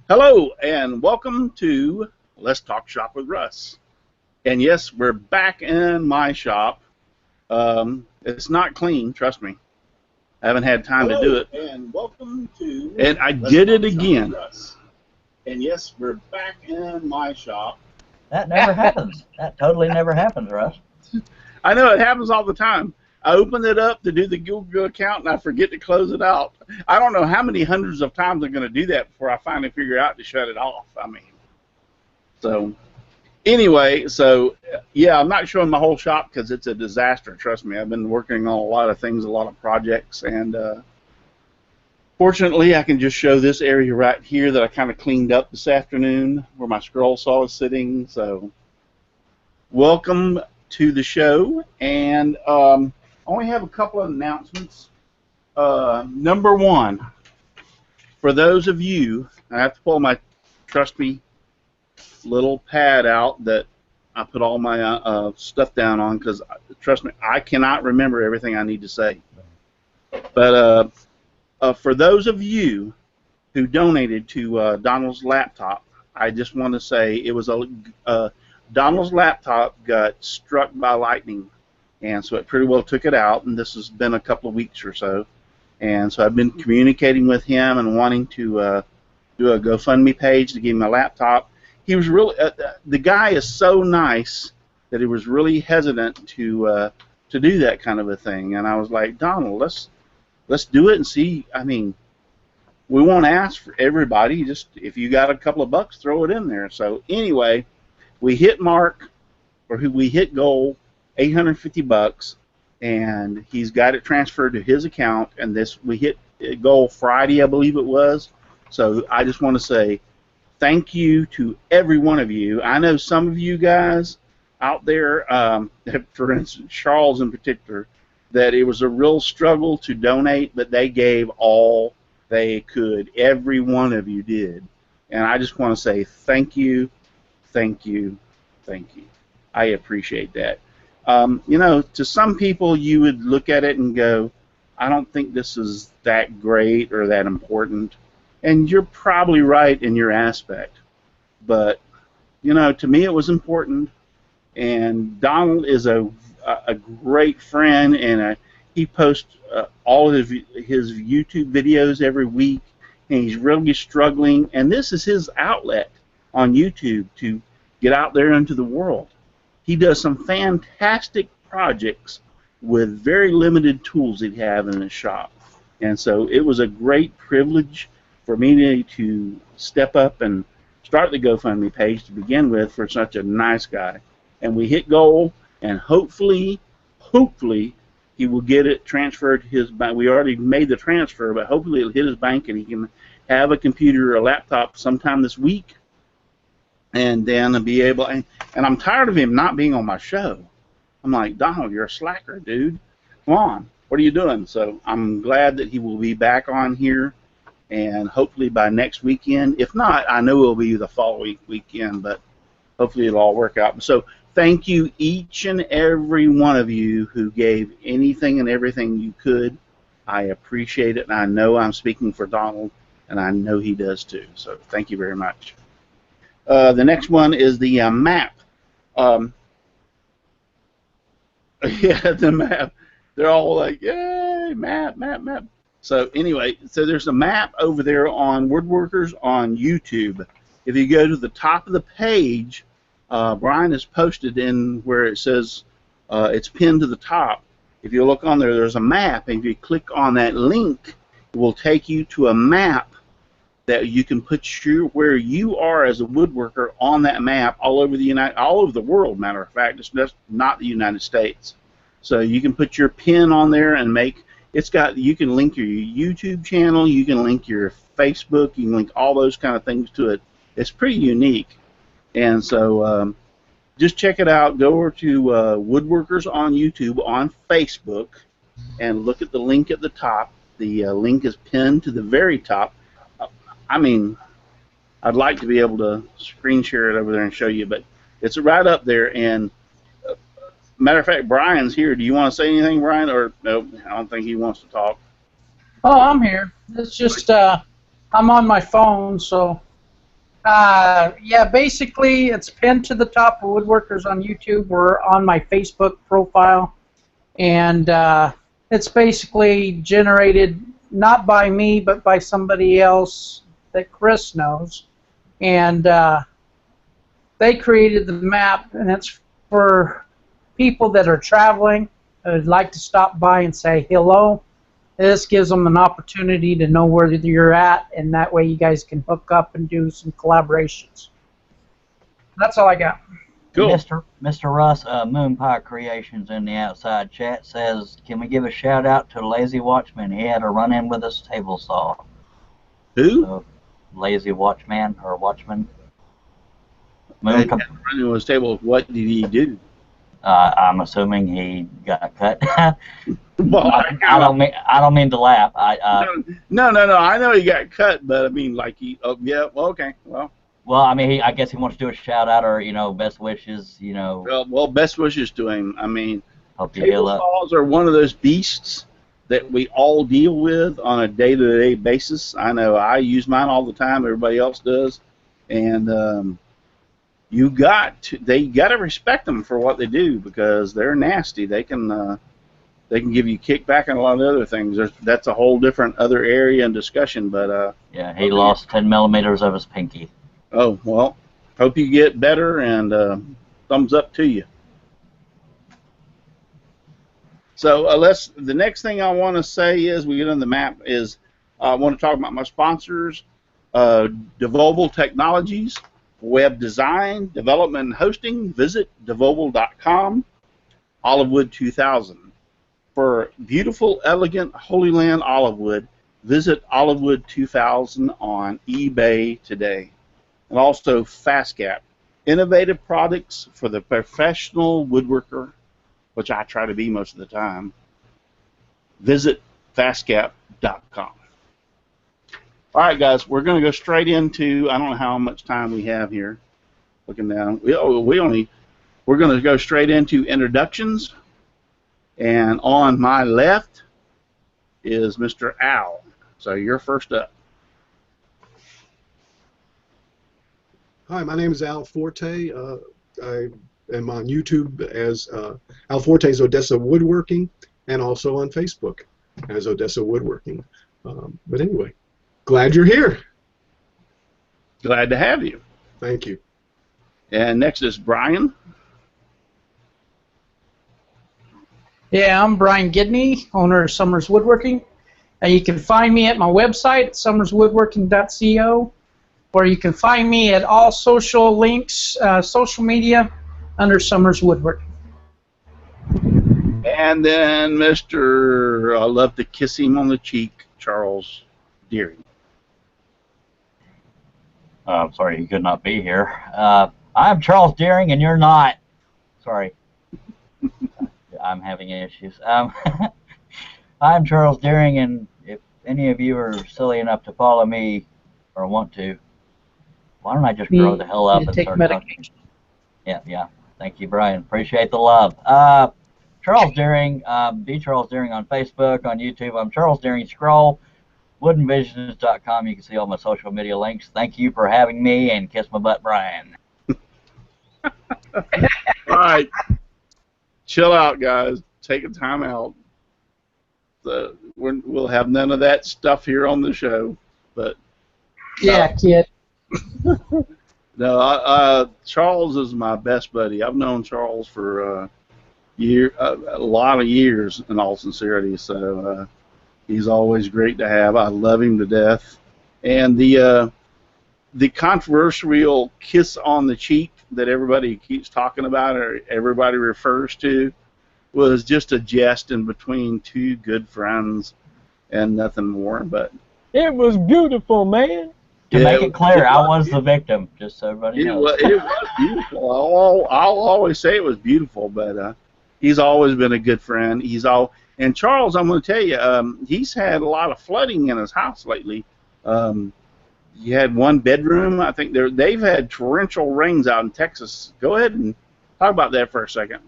Hello and welcome to Let's Talk Shop with Russ. And yes, we're back in my shop. It's not clean, trust me. I haven't had time to do it. And welcome to and I did it again. And yes, we're back in my shop. That never happens. That totally never happens, Russ. I know, it happens all the time. I open it up to do the Google account and I forget to close it out. I don't know how many hundreds of times I'm going to do that before I finally figure out to shut it off. So anyway, yeah, I'm not showing my whole shop because it's a disaster. Trust me, I've been working on a lot of things, a lot of projects, and fortunately I can just show this area right here that I kind of cleaned up this afternoon where my scroll saw is sitting. So welcome to the show, and I only have a couple of announcements. Number one, for those of you, I have to pull my, trust me, little pad out that I put all my stuff down on because, trust me, I cannot remember everything I need to say. But for those of you who donated to Donald's laptop, I just want to say it was Donald's laptop got struck by lightning. And so it pretty well took it out, and this has been a couple of weeks or so. And so I've been communicating with him and wanting to do a GoFundMe page to give him a laptop. He was really, the guy is so nice that he was really hesitant to do that kind of a thing. And I was like, Donald, let's do it and see. I mean, we won't ask for everybody. Just if you got a couple of bucks, throw it in there. So anyway, we hit we hit goal. $850, and he's got it transferred to his account, and we hit goal Friday, I believe it was. So I just want to say thank you to every one of you. I know some of you guys out there, for instance, Charles in particular, that it was a real struggle to donate, but they gave all they could. Every one of you did. And I just want to say thank you, thank you, thank you. I appreciate that. You know, to some people you would look at it and go, I don't think this is that great or that important. And you're probably right in your aspect. But, you know, to me it was important. And Donald is a great friend, and he posts all of his YouTube videos every week, and he's really struggling. And this is his outlet on YouTube to get out there into the world. He does some fantastic projects with very limited tools he'd have in his shop. And so it was a great privilege for me to step up and start the GoFundMe page to begin with for such a nice guy. And we hit goal, and hopefully he will get it transferred to his bank. We already made the transfer, but hopefully it'll hit his bank and he can have a computer or a laptop sometime this week. And then be able, and I'm tired of him not being on my show. I'm like, Donald, you're a slacker, dude. Come on, what are you doing? So I'm glad that he will be back on here, and hopefully by next weekend. If not, I know it'll be the following weekend, but hopefully it'll all work out. So thank you, each and every one of you who gave anything and everything you could. I appreciate it, and I know I'm speaking for Donald, and I know he does too. So thank you very much. The next one is the map. Yeah, the map. They're all like, yay, map, map, map. So anyway, so there's a map over there on Woodworkers on YouTube. If you go to the top of the page, Brian has posted in where it says it's pinned to the top. If you look on there, there's a map, and if you click on that link, it will take you to a map that you can put where you are as a woodworker on that map all over the world. Matter of fact, it's just not the United States. So you can put your pin on there and you can link your YouTube channel, you can link your Facebook, you can link all those kind of things to it. It's pretty unique. And so just check it out. Go over to Woodworkers on YouTube on Facebook and look at the link at the top. The link is pinned to the very top. I mean, I'd like to be able to screen share it over there and show you, but it's right up there. And matter of fact, Brian's here. Do you want to say anything, Brian? Or no, I don't think he wants to talk. Oh, I'm here. It's just I'm on my phone, so Yeah, basically it's pinned to the top of Woodworkers on YouTube. We're on my Facebook profile, and it's basically generated not by me but by somebody else that Chris knows, and they created the map, and it's for people that are traveling who would like to stop by and say hello. This gives them an opportunity to know where you're at, and that way you guys can hook up and do some collaborations. That's all I got. Cool. Mr. Russ, Moon Pie Creations in the outside chat says, can we give a shout out to Lazy Watchman? He had a run-in with his table saw. Who? Lazy Watchman or Watchman. Running with his table. What did he do? I'm assuming he got cut. Well, I don't mean to laugh. No. I know he got cut, but I mean, like he. Oh, yeah. Well, okay. Well, I mean, I guess he wants to do a shout out or best wishes. Well, best wishes to him. I mean, hope you heal up. Table saws are one of those beasts that we all deal with on a day-to-day basis. I know I use mine all the time. Everybody else does, and they got to respect them for what they do because they're nasty. They can give you kickback and a lot of other things. That's a whole different other area and discussion. But yeah, he lost 10 millimeters of his pinky. Oh well, hope you get better and thumbs up to you. So the next thing I want to say is we get on the map is I want to talk about my sponsors, Devobal Technologies. Web design, development, and hosting, visit devobal.com. Olivewood 2000. For beautiful, elegant Holy Land olive wood, visit Olivewood 2000 on eBay today. And also FastGap. Innovative products for the professional woodworker, which I try to be most of the time. Visit fastgap.com. All right, guys, we're going to go straight into, I don't know how much time we have here. Looking down, we're going to go straight into introductions. And on my left is Mr. Al. So you're first up. Hi, my name is Al Forte. I am on YouTube as Al Forte's Odessa Woodworking and also on Facebook as Odessa Woodworking. But anyway. Glad you're here. Glad to have you. Thank you. And next is Brian. Yeah, I'm Brian Gidney, owner of Summers Woodworking. You can find me at my website, summerswoodworking.co, or you can find me at all social links, social media, under Summers Woodworking. And then Mr. I love to kiss him on the cheek, Charles Deering. I'm sorry you could not be here. I'm Charles Deering, and you're not. Sorry. I'm having issues. I'm Charles Deering, and if any of you are silly enough to follow me or want to, why don't I just grow the hell up and start talking? Yeah. Thank you, Brian. Appreciate the love. Charles Deering, be Charles Deering on Facebook, on YouTube. I'm Charles Deering Scroll. woodenvisions.com. You can see all my social media links. Thank you for having me, and kiss my butt, Brian. All right. Chill out, guys. Take a time out. We'll have none of that stuff here on the show. But yeah, kid. No, Charles is my best buddy. I've known Charles for a lot of years, in all sincerity. So he's always great to have. I love him to death. And the controversial kiss on the cheek that everybody keeps talking about or everybody refers to was just a jest in between two good friends and nothing more. But it was beautiful, man. To make it clear, I was the victim, just so everybody knows. It was beautiful. I'll always say it was beautiful, but he's always been a good friend. And Charles, I'm going to tell you, he's had a lot of flooding in his house lately. You had one bedroom. I think they've had torrential rains out in Texas. Go ahead and talk about that for a second.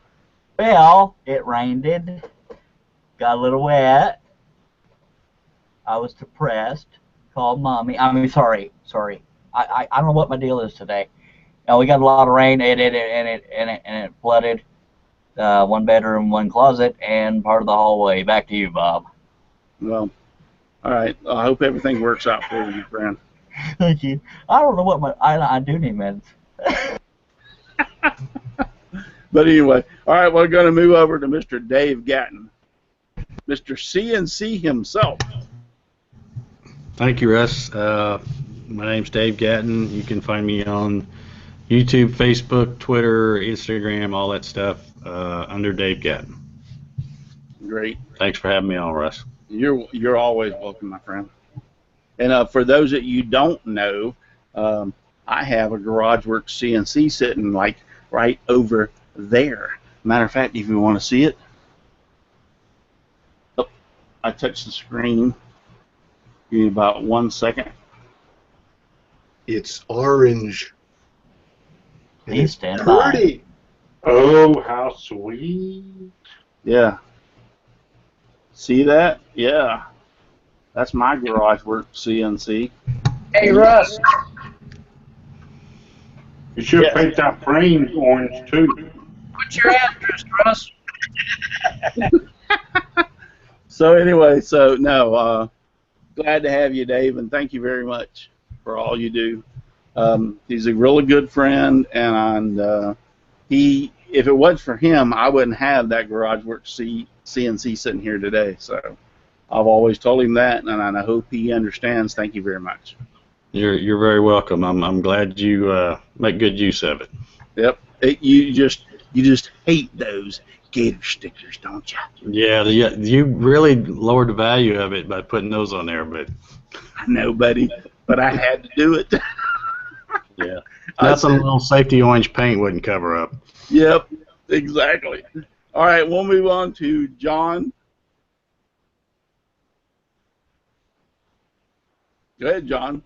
Well, it rained. Got a little wet. I was depressed. Called Mommy. I mean, sorry. I don't know what my deal is today. We got a lot of rain, and it flooded 1 bedroom, 1 closet, and part of the hallway. Back to you, Bob. Well, all right. I hope everything works out for you, my friend. Thank you. I don't know what I do need meds. But anyway, all right, we're going to move over to Mr. Dave Gatton, Mr. CNC himself. Thank you, Russ. My name's Dave Gatton. You can find me on YouTube, Facebook, Twitter, Instagram, all that stuff under Dave Gatton. Great. Thanks for having me on, Russ. You're always welcome, my friend. And for those that you don't know, I have a GarageWorks CNC sitting like right over there. Matter of fact, if you want to see it, oh, I touched the screen. Give me about 1 second. It's orange. And Please it's stand by. pretty. Oh, how sweet. Yeah. See that? Yeah. That's my GarageWorks CNC. Hey, Russ. You should Yeah. paint that frame orange too. What's your address, Russ? So anyway, no, glad to have you, Dave, and thank you very much for all you do. He's a really good friend, and if it wasn't for him, I wouldn't have that GarageWorks CNC sitting here today. So I've always told him that, and I hope he understands. Thank you very much. You're very welcome. I'm glad you make good use of it. Yep. You just hate those gator stickers, don't you? Yeah, you really lowered the value of it by putting those on there, but I know, buddy, but I had to do it. yeah, nothing a little safety orange paint wouldn't cover up. Yep, exactly. All right, we'll move on to John. Go ahead, John.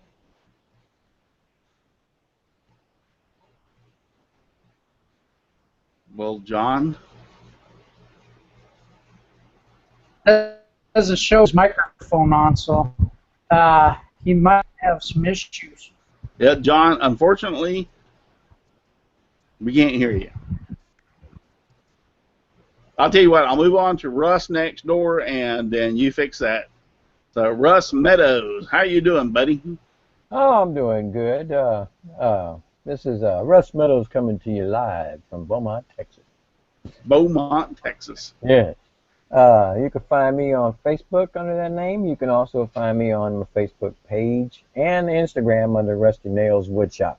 Well, John. Doesn't show his microphone on, so he might have some issues. Yeah, John, unfortunately, we can't hear you. I'll tell you what, I'll move on to Russ next door, and then you fix that. So, Russ Meadows, how you doing, buddy? Oh, I'm doing good. This is Russ Meadows coming to you live from Beaumont, Texas. Beaumont, Texas. Yes. You can find me on Facebook under that name. You can also find me on my Facebook page and Instagram under Rusty Nails Woodshop.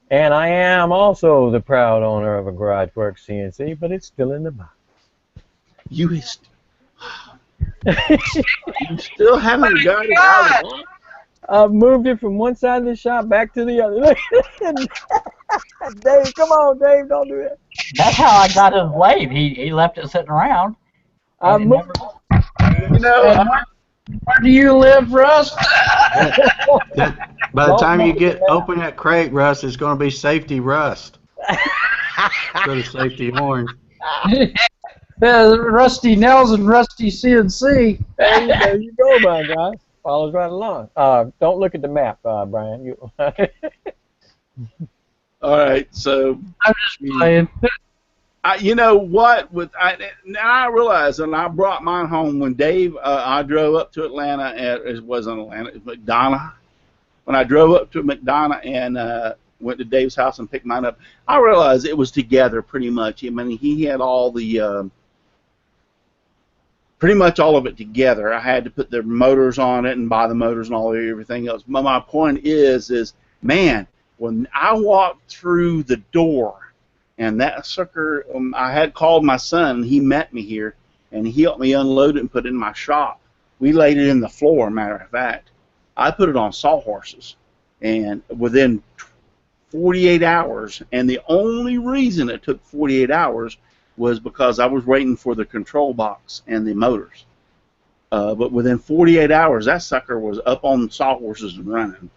And I am also the proud owner of a GarageWorks CNC, but it's still in the box. You still haven't got it out of the box? I've moved it from one side of the shop back to the other. Dave, come on, Dave, don't do that. That's how I got his lathe. He left it sitting around. I moved. You know, Where do you live, Russ? By the time you open that crate, Russ, it's going to be safety rust. Instead of safety orange. Rusty Nails and Rusty CNC. There you go, my guy. Follows right along. Don't look at the map, Brian. all right, so I'm just playing. you know what? Now I realize, and I brought mine home when Dave. I drove up to Atlanta. It wasn't Atlanta. It was McDonough. When I drove up to McDonough and went to Dave's house and picked mine up, I realized it was together pretty much. I mean, he had all the pretty much all of it together. I had to put the motors on it and buy the motors and everything else. But my point is, man, when I walked through the door. And that sucker, I had called my son. He met me here, and he helped me unload it and put it in my shop. We laid it in the floor, matter of fact. I put it on sawhorses, and within 48 hours, and the only reason it took 48 hours was because I was waiting for the control box and the motors. But within 48 hours, that sucker was up on sawhorses and running.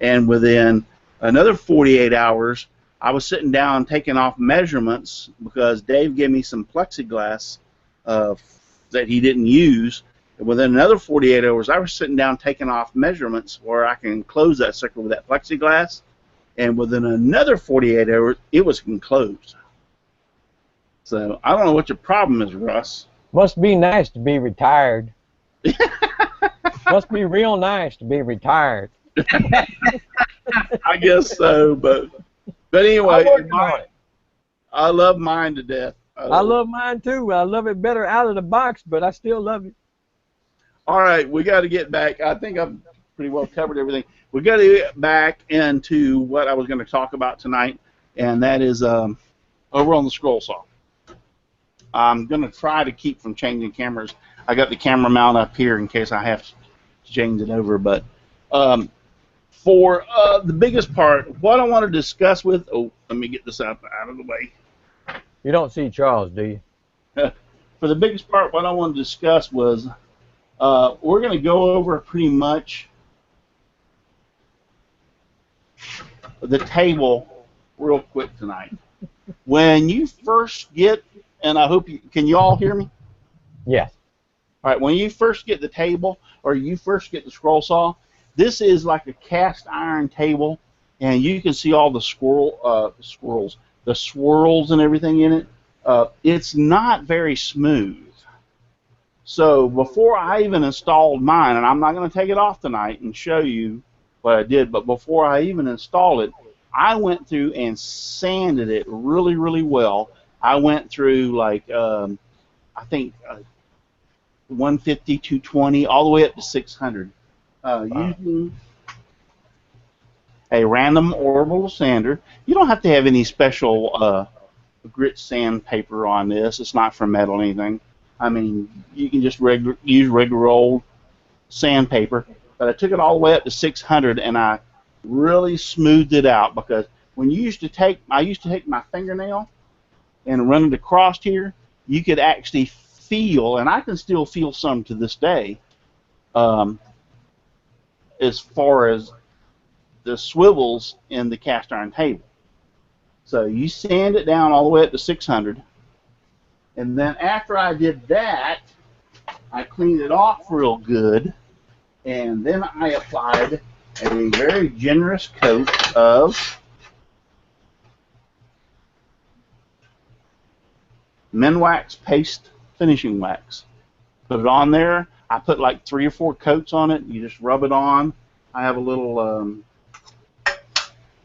And within another 48 hours, I was sitting down taking off measurements because Dave gave me some plexiglass that he didn't use, And within another 48 hours, I was sitting down taking off measurements where I can close that sucker with that plexiglass. And within another 48 hours, it was enclosed. So I don't know what your problem is, Russ. Must be nice to be retired. Must be real nice to be retired. I guess so, but anyway, I'm working on it. I love mine to death. I love mine too. I love it better out of the box, but I still love it. All right, we got to get back. I think I've pretty well covered everything. We got to get back into what I was going to talk about tonight, and that is over on the scroll saw. I'm going to try to keep from changing cameras. I got the camera mount up here in case I have to change it over, but for the biggest part, what I want to discuss with, let me get this out of the way. You don't see Charles, do you? For the biggest part, what I want to discuss was we're going to go over pretty much the table real quick tonight. When you first get, and I hope can you all hear me? Yes. All right, when you first get the table or you first get the scroll saw, this is like a cast iron table, and you can see all the the swirls and everything in it. It's not very smooth. So before I even installed mine, and I'm not going to take it off tonight and show you what I did, but before I even installed it, I went through and sanded it really, really well. I went through like, I think 150, 220, all the way up to 600. Using a random orbital sander. You don't have to have any special grit sandpaper on this. It's not for metal or anything. I mean, you can just use regular old sandpaper. But I took it all the way up to 600, and I really smoothed it out, because when you I used to take my fingernail and run it across here, you could actually feel, and I can still feel some to this day, as far as the swivels in the cast iron table. So you sand it down all the way up to 600, and then after I did that, I cleaned it off real good, and then I applied a very generous coat of Minwax paste finishing wax. Put it on there. I put like 3 or 4 coats on it. You just rub it on. I have a little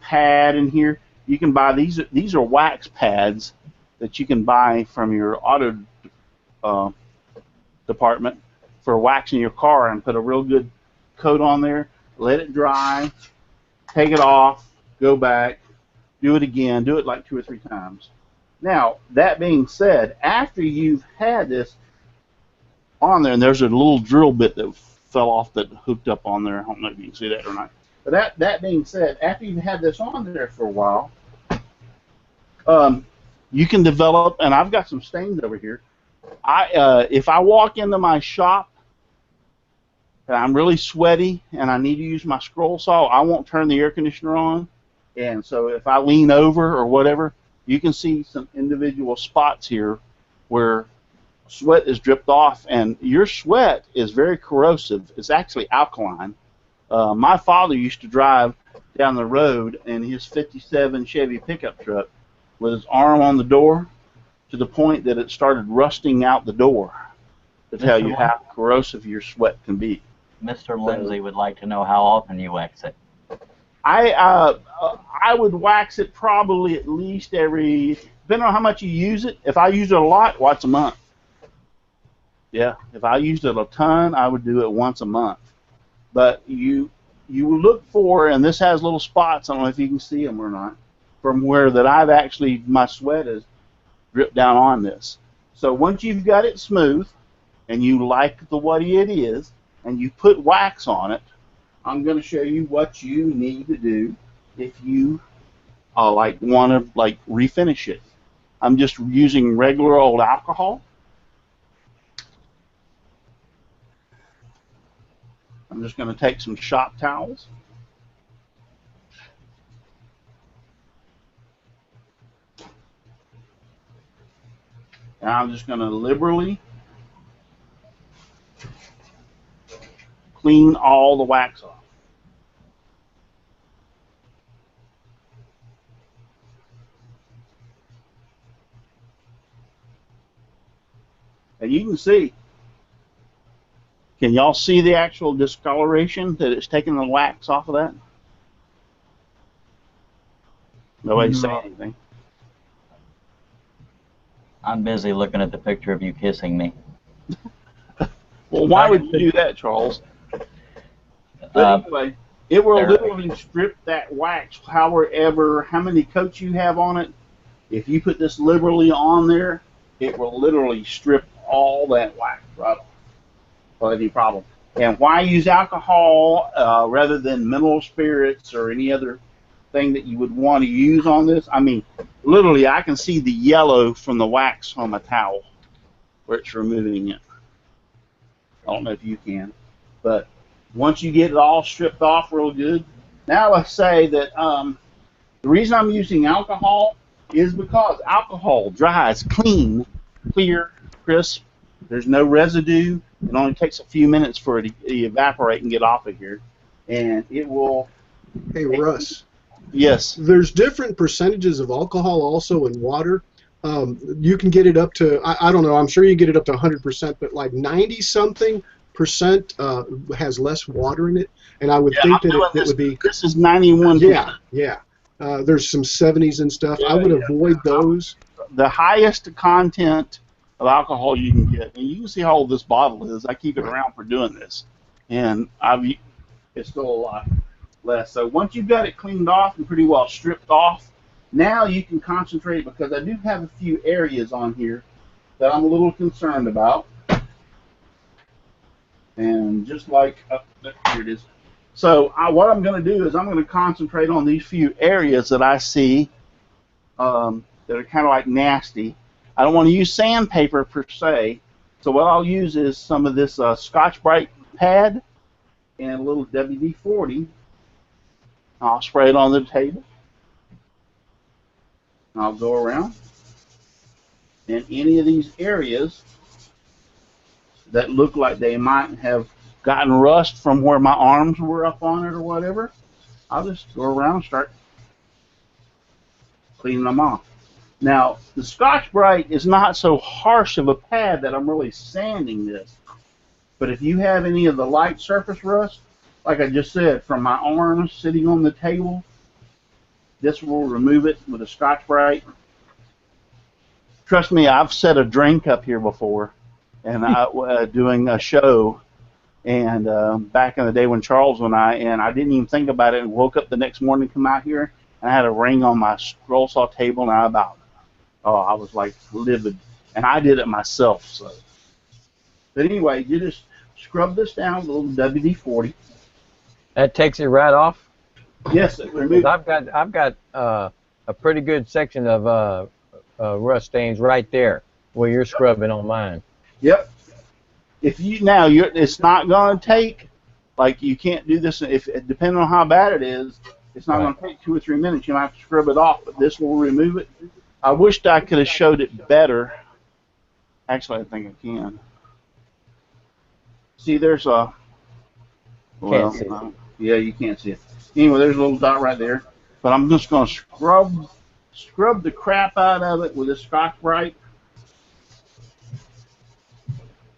pad in here. You can buy these are wax pads that you can buy from your auto department for waxing your car, and put a real good coat on there. Let it dry. Take it off. Go back. Do it again. Do it like 2 or 3 times. Now, that being said, after you've had this on there, and there's a little drill bit that fell off that hooked up on there. I don't know if you can see that or not. But that being said, after you've had this on there for a while, you can develop, and I've got some stains over here. If I walk into my shop and I'm really sweaty and I need to use my scroll saw, I won't turn the air conditioner on. And so if I lean over or whatever, you can see some individual spots here where sweat is dripped off, and your sweat is very corrosive. It's actually alkaline. My father used to drive down the road in his 57 Chevy pickup truck with his arm on the door to the point that it started rusting out the door to tell you how corrosive your sweat can be. Mr. Lindsay would like to know how often you wax it. I would wax it probably at least every, depending on how much you use it. If I use it a lot, once a month. Yeah, if I used it a ton, I would do it once a month. But you look for, and this has little spots, I don't know if you can see them or not, from where that I've actually, my sweat has dripped down on this. So once you've got it smooth, and you like the way it is, and you put wax on it, I'm going to show you what you need to do if you want to refinish it. I'm just using regular old alcohol. I'm just going to take some shop towels. And I'm just going to liberally clean all the wax off. And you can see, can y'all see the actual discoloration that it's taking the wax off of that? Nobody's saying anything. I'm busy looking at the picture of you kissing me. Well, why would you do that, Charles? But anyway, it will literally strip that wax, however, how many coats you have on it. If you put this liberally on there, it will literally strip all that wax right off without any problem. And why use alcohol rather than mineral spirits or any other thing that you would want to use on this? I mean, literally, I can see the yellow from the wax on my towel where it's removing it. I don't know if you can, but once you get it all stripped off real good, now let's say that the reason I'm using alcohol is because alcohol dries clean, clear, crisp. There's no residue. It only takes a few minutes for it to evaporate and get off of here, and it will. Hey, Russ. Yes. There's different percentages of alcohol also in water. You can get it up to, I don't know, I'm sure you get it up to 100%, but like 90-something% has less water in it. And I would think that it would be. This is 91%. Yeah, yeah. There's some 70s and stuff. I would avoid those. The highest content of alcohol you can get, and you can see how old this bottle is. I keep it around for doing this, and it's still a lot less. So once you've got it cleaned off and pretty well stripped off, now you can concentrate, because I do have a few areas on here that I'm a little concerned about. And just like, here it is. So what I'm going to do is I'm going to concentrate on these few areas that I see that are kind of like nasty. I don't want to use sandpaper per se, so what I'll use is some of this Scotch-Brite pad and a little WD-40. I'll spray it on the table. I'll go around, and any of these areas that look like they might have gotten rust from where my arms were up on it or whatever, I'll just go around and start cleaning them off. Now, the Scotch-Brite is not so harsh of a pad that I'm really sanding this. But if you have any of the light surface rust, like I just said, from my arms sitting on the table, this will remove it with a Scotch-Brite. Trust me, I've set a drink up here before, and doing a show, and back in the day when Charles and I didn't even think about it, and woke up the next morning, come out here, and I had a ring on my scroll saw table, and I was like livid, and I did it myself. So, but anyway, you just scrub this down with a little WD-40. That takes it right off. Yes, it removes. I've got a pretty good section of rust stains right there where you're scrubbing on mine. Yep. If it's not going to take, like, you can't do this if depending on how bad it is. It's not going to take 2 or 3 minutes. You might have to scrub it off, but this will remove it. I wished I could have showed it better. Actually, I think I can. See, there's a. Well, Can't see it. Yeah, you can't see it. Anyway, there's a little dot right there. But I'm just going to scrub the crap out of it with a Scotch-Brite.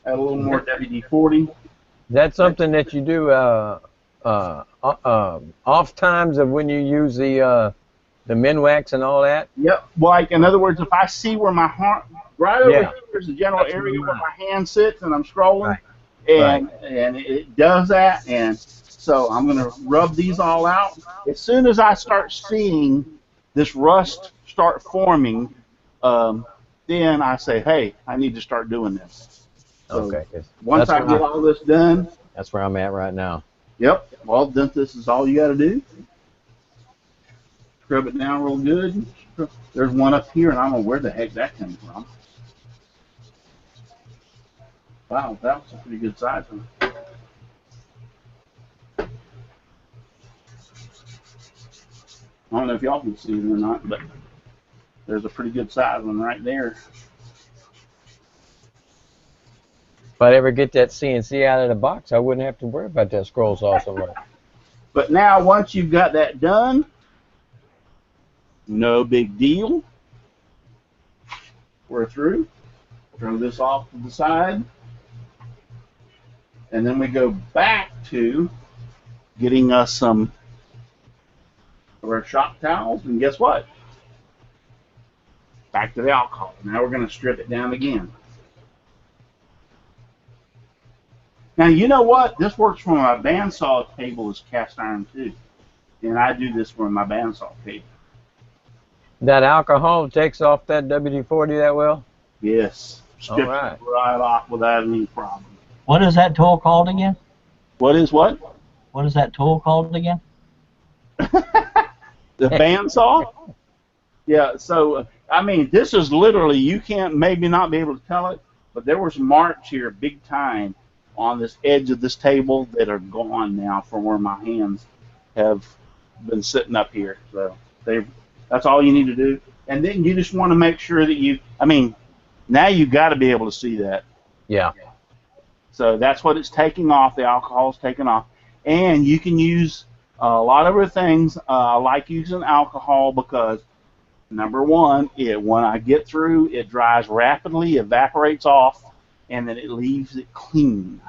Add a little more WD-40. That's something that you do off times of when you use the Minwax and all that? Yep. Like, in other words, if I see where my heart, right over here is the general area where my hand sits and I'm scrolling, and it does that, and so I'm going to rub these all out. As soon as I start seeing this rust start forming, then I say, hey, I need to start doing this. So okay. Once I get all this done. That's where I'm at right now. Yep. Well, then this is all you got to do. Scrub it down real good. There's one up here, and I don't know where the heck that came from. Wow, that was a pretty good size one. I don't know if y'all can see it or not, but there's a pretty good size one right there. If I ever get that CNC out of the box, I wouldn't have to worry about that scroll saw so much. But now, once you've got that done, no big deal. We're through. Throw this off to the side. And then we go back to getting us some of our shop towels. And guess what? Back to the alcohol. Now we're going to strip it down again. Now, you know what? This works for my bandsaw table as cast iron too. And I do this for my bandsaw table. That alcohol takes off that WD-40 that well? Yes. Strips right. it right off without any problem. What is that tool called again? What is what? What is that tool called again? The bandsaw? Yeah, so, I mean, this is literally, you can't maybe not be able to tell it, but there was marks here big time on this edge of this table that are gone now from where my hands have been sitting up here. So that's all you need to do. And then you just want to make sure that now you've got to be able to see that. Yeah. So that's what it's taking off. The alcohol is taking off. And you can use a lot of other things. I like using alcohol because, number one, when I get through, it dries rapidly, evaporates off, and then it leaves it clean.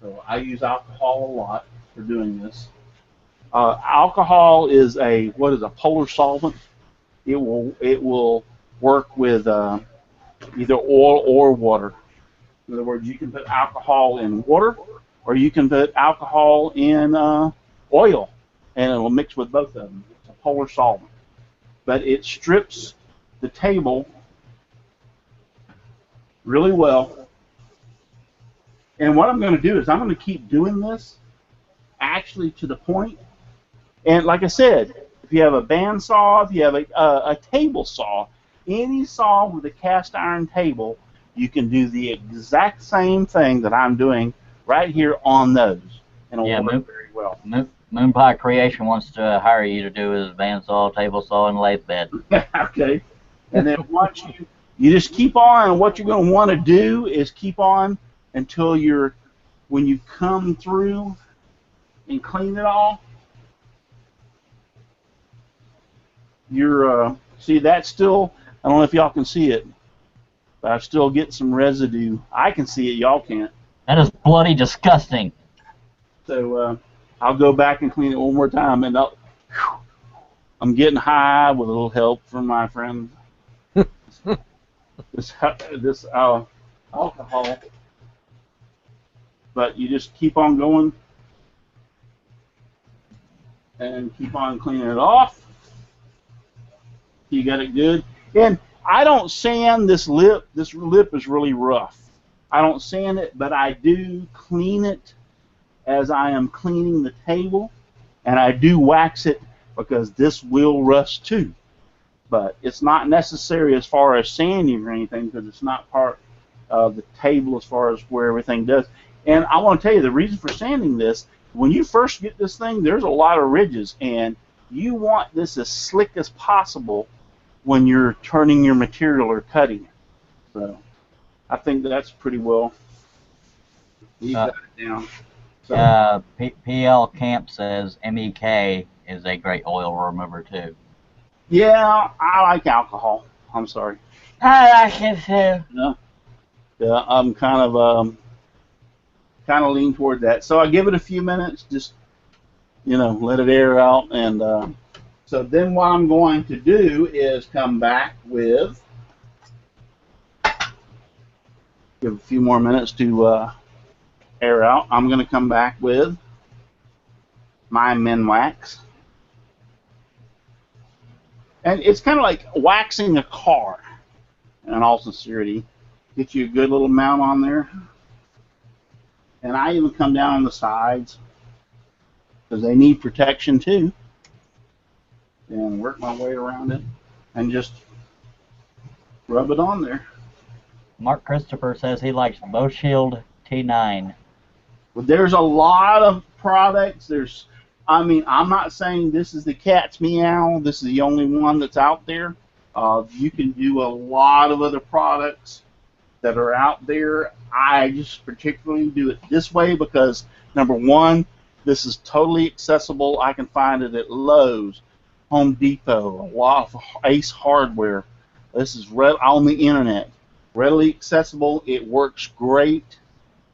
So I use alcohol a lot for doing this. Alcohol is a polar solvent. It will work with either oil or water. In other words, you can put alcohol in water, or you can put alcohol in oil, and it'll mix with both of them. It's a polar solvent. But it strips the table really well. And what I'm going to do is I'm going to keep doing this actually to the point. And like I said, if you have a bandsaw, if you have a table saw, any saw with a cast iron table, you can do the exact same thing that I'm doing right here on those. And it'll work very well. Moon Pie Creation wants to hire you to do his bandsaw, table saw, and lathe bed. Okay. And then once you just keep on, and what you're going to want to do is keep on until when you come through and clean it all, see, that's still, I don't know if y'all can see it, but I still get some residue. I can see it, y'all can't. That is bloody disgusting. So I'll go back and clean it one more time, and I'm getting high with a little help from my friend. this alcohol. But you just keep on going and keep on cleaning it off. You got it good. And I don't sand this lip. This lip is really rough. I don't sand it, but I do clean it as I am cleaning the table, and I do wax it because this will rust too. But it's not necessary as far as sanding or anything because it's not part of the table as far as where everything does. And I want to tell you the reason for sanding this, when you first get this thing, there's a lot of ridges, and you want this as slick as possible when you're turning your material or cutting it. So I think that's pretty well. You got it down. So, PL Camp says MEK is a great oil remover too. yeah, I like alcohol. I'm sorry. I like it too. Yeah, I'm kind of lean toward that. So I give it a few minutes, just let it air out, and so then what I'm going to do is come back with, give a few more minutes to air out. I'm going to come back with my Minwax. And it's kind of like waxing a car, in all sincerity. Get you a good little mount on there. And I even come down on the sides because they need protection too. And work my way around it and just rub it on there. Mark Christopher says he likes Bow Shield T9. Well, there's a lot of products. I'm not saying this is the cat's meow. This is the only one that's out there. You can do a lot of other products that are out there. I just particularly do it this way because, number one, this is totally accessible. I can find it at Lowe's, Home Depot, a lot of Ace Hardware. This is on the internet. Readily accessible. It works great.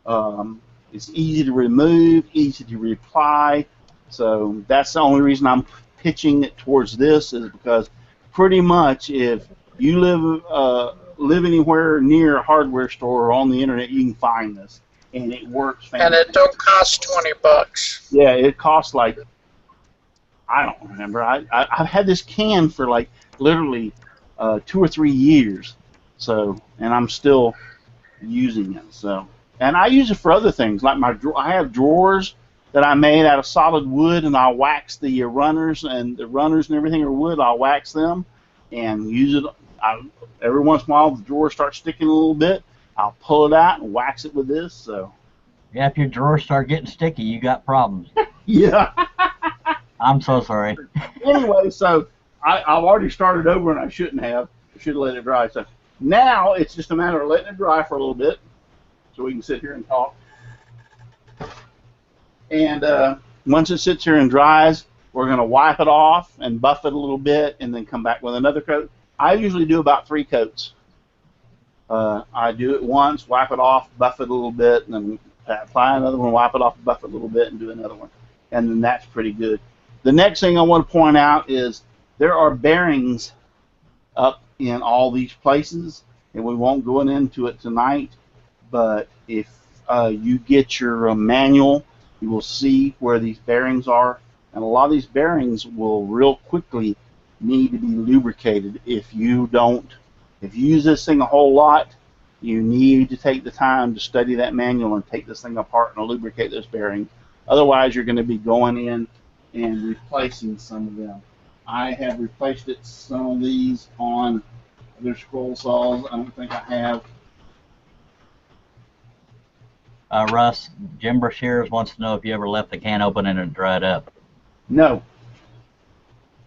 It's easy to remove, easy to reply. So that's the only reason I'm pitching it towards this, is because pretty much if you live anywhere near a hardware store or on the internet, you can find this, and it works fantastic. And it don't cost $20. Yeah, it costs like, I don't remember. I've had this can for like literally 2 or 3 years, so, and I'm still using it. So, and I use it for other things, like I have drawers that I made out of solid wood, and I'll wax the runners, and the runners and everything are wood. I'll wax them and use it. Every once in a while, the drawer starts sticking a little bit. I'll pull it out and wax it with this. So, Yeah, if your drawers start getting sticky, you got problems. yeah. I'm so sorry. Anyway, so I've already started over, and I shouldn't have. I should have let it dry. So now it's just a matter of letting it dry for a little bit, so we can sit here and talk. And once it sits here and dries, we're going to wipe it off and buff it a little bit, and then come back with another coat. I usually do about 3 coats. I do it once, wipe it off, buff it a little bit, and then apply another one, wipe it off, buff it a little bit, and do another one. And then that's pretty good. The next thing I want to point out is there are bearings up in all these places, and we won't go into it tonight, but if you get your manual, you will see where these bearings are, and a lot of these bearings will real quickly need to be lubricated. If you use this thing a whole lot, you need to take the time to study that manual and take this thing apart and lubricate those bearings. Otherwise, you're going to be going in and replacing some of them. I have replaced some of these on other scroll saws. I don't think I have. Russ, Jim Brashears wants to know if you ever left the can open and it dried up. No.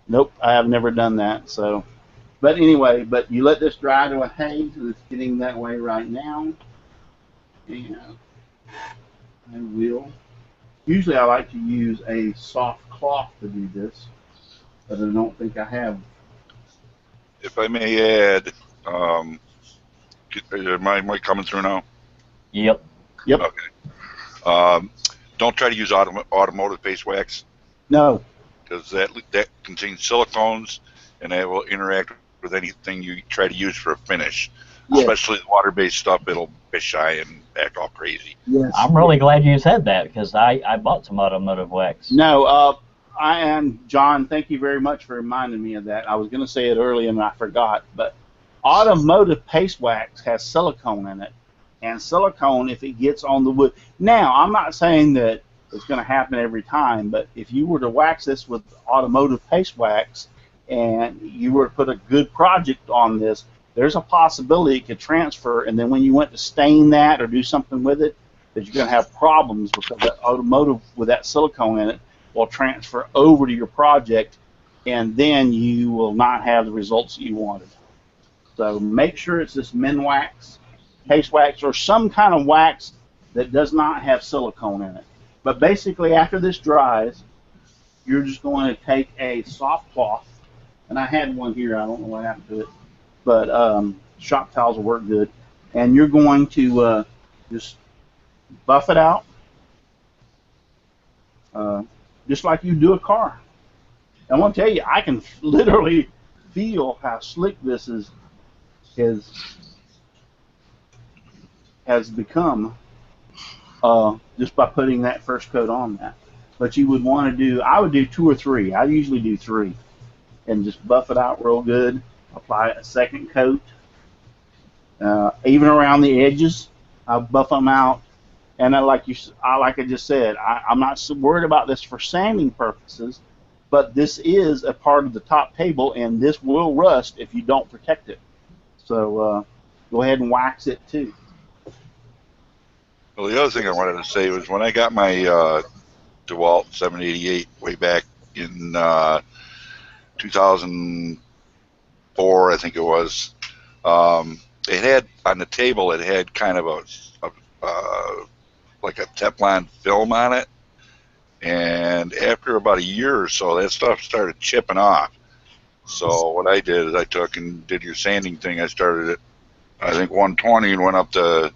Nope, I have never done that. So, but anyway, but you let this dry to a haze, and it's getting that way right now. And I will. Usually, I like to use a soft cloth to do this, but I don't think I have. If I may add, is my mic coming through now? Yep. Yep. Okay. Don't try to use automotive paste wax, No. because that contains silicones, and that will interact with anything you try to use for a finish. Yes. Especially the water-based stuff, it'll fish shy and act all crazy. Yes. I'm really glad you said that, because I bought some automotive wax. No. I am John. Thank you very much for reminding me of that. I was going to say it earlier and I forgot, but automotive paste wax has silicone in it. And silicone, if it gets on the wood. Now, I'm not saying that it's going to happen every time, but if you were to wax this with automotive paste wax and you were to put a good project on this, there's a possibility it could transfer, and then when you went to stain that or do something with it, that you're going to have problems because the automotive with that silicone in it will transfer over to your project, and then you will not have the results that you wanted. So make sure it's this Minwax, paste wax, or some kind of wax that does not have silicone in it. But basically, after this dries, you're just going to take a soft cloth, and I had one here, I don't know what happened to it, but shop towels will work good, and you're going to just buff it out, just like you do a car. I want to tell you, I can literally feel how slick this has become just by putting that first coat on that. But you would want to do, I would do 2 or 3. I usually do 3, and just buff it out real good. Apply a second coat, even around the edges. I buff them out, and like I just said, I'm not so worried about this for sanding purposes, but this is a part of the top table, and this will rust if you don't protect it. So go ahead and wax it too. Well, the other thing I wanted to say was when I got my DeWalt 788 way back in 2004, I think it was, it had on the table. It had kind of like a Teflon film on it, and after about a year or so, that stuff started chipping off. So what I did is I took and did your sanding thing. I started at, I think, 120 and went up to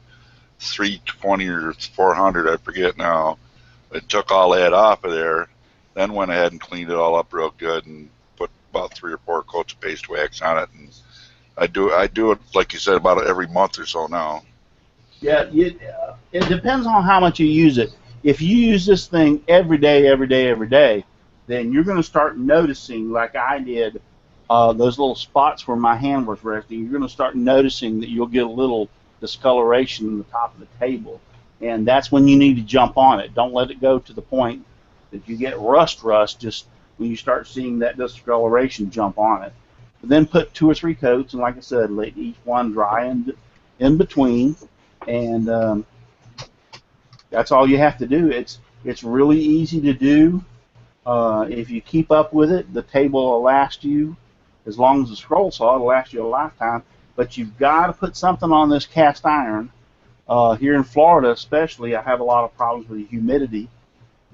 320 or 400, I forget now. I took all that off of there, then went ahead and cleaned it all up real good and put about 3 or 4 coats of paste wax on it. And I do it, like you said, about every month or so now. Yeah, it depends on how much you use it. If you use this thing every day, then you're going to start noticing, like I did, those little spots where my hand was resting. You're going to start noticing that you'll get a little discoloration in the top of the table, and that's when you need to jump on it. Don't let it go to the point that you get rust. Just when you start seeing that discoloration, jump on it. But then put 2 or 3 coats, and like I said, let each one dry in between, and that's all you have to do. It's really easy to do. If you keep up with it, the table will last you as long as the scroll saw. It'll last you a lifetime. But you've got to put something on this cast iron. Here in Florida, especially, I have a lot of problems with the humidity.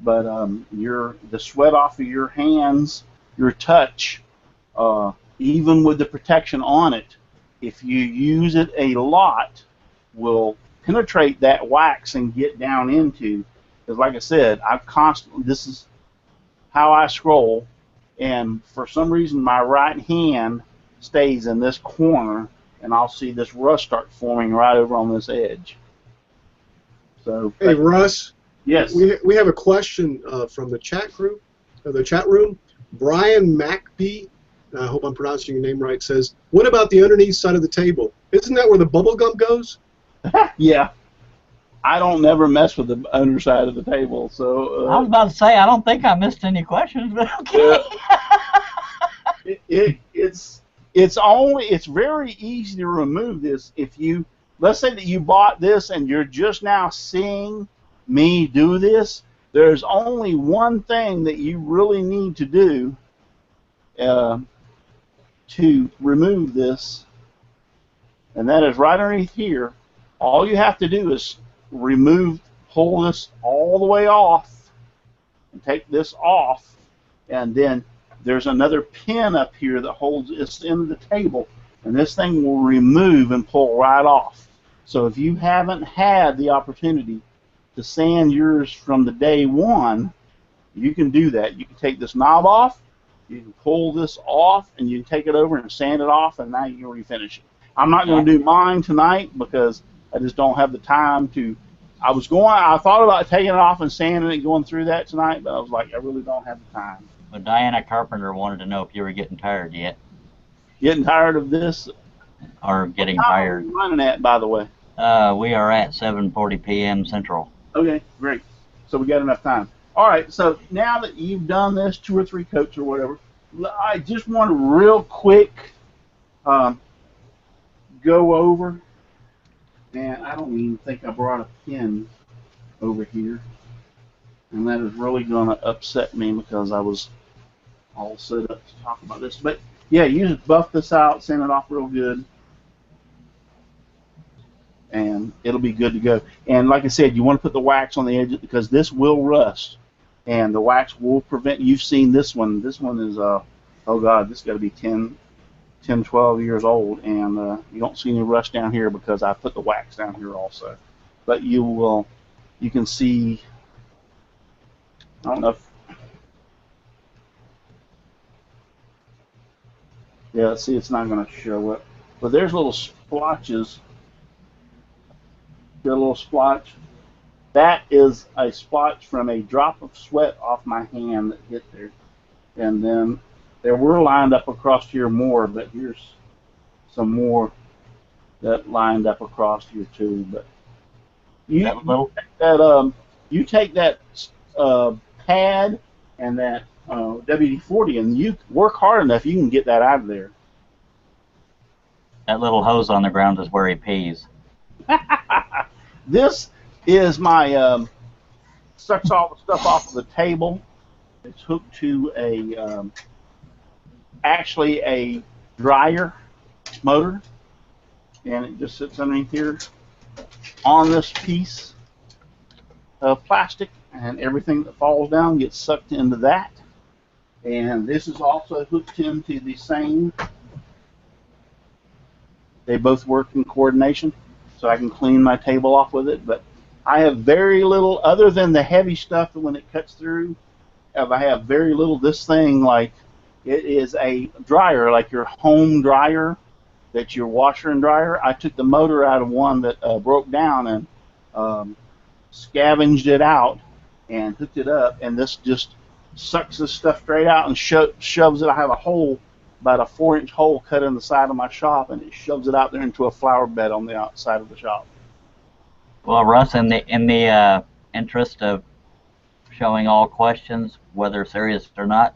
But the sweat off of your hands, your touch, even with the protection on it, if you use it a lot, will penetrate that wax and get down into. Because, like I said, this is how I scroll, and for some reason my right hand stays in this corner, and I'll see this rust start forming right over on this edge. So, hey, Russ. Yes. We have a question from the chat group, the chat room. Brian Macby, I hope I'm pronouncing your name right, says, "What about the underneath side of the table? Isn't that where the bubble gum goes?" Yeah. I don't never mess with the underside of the table, so. I was about to say I don't think I missed any questions, but okay. It's very easy to remove this. If you, let's say that you bought this and you're just now seeing me do this, there's only one thing that you really need to do to remove this, and that is right underneath here. All you have to do is pull this all the way off, and take this off, and then there's another pin up here that holds this into the table, and this thing will remove and pull right off. So if you haven't had the opportunity to sand yours from the day one, you can do that. You can take this knob off, you can pull this off, and you can take it over and sand it off, and now you can refinish it. I'm not going to do mine tonight because I just don't have the time to. I thought about taking it off and sanding it, going through that tonight, but I was like, I really don't have the time. But Diana Carpenter wanted to know if you were getting tired yet. Getting tired of this? Or getting tired. How are we running at, by the way? We are at 7:40 p.m. Central. Okay, great. So we got enough time. All right, so now that you've done this 2 or 3 coats or whatever, I just want to real quick go over. Man, I don't even think I brought a pen over here. And that is really going to upset me because I was all set up to talk about this. But, yeah, you just buff this out, sand it off real good, and it'll be good to go. And like I said, you want to put the wax on the edge because this will rust, and the wax will prevent. You've seen this one. This one is, oh, God, this got to be 10, 12 years old, and you don't see any rust down here because I put the wax down here also. But you can see, I don't know if, yeah, see, it's not going to show up. But there's little splotches. Got a little splotch. That is a splotch from a drop of sweat off my hand that hit there. And then there were lined up across here more, but here's some more that lined up across here too. But you take that pad and that WD-40 and you work hard enough, you can get that out of there. That little hose on the ground is where he pees. This is my sucks all the stuff off of the table. It's hooked to a actually a dryer motor, and it just sits underneath here on this piece of plastic, and everything that falls down gets sucked into that. And this is also hooked into the same. They both work in coordination, so I can clean my table off with it. But I have very little, other than the heavy stuff that when it cuts through, I have very little. This thing, like, it is a dryer, like your home dryer, that's your washer and dryer. I took the motor out of one that broke down and scavenged it out and hooked it up, and this just sucks this stuff straight out and shoves it. I have a hole, about a 4-inch hole cut in the side of my shop, and it shoves it out there into a flower bed on the outside of the shop. Well, Russ, in the interest of showing all questions, whether serious or not,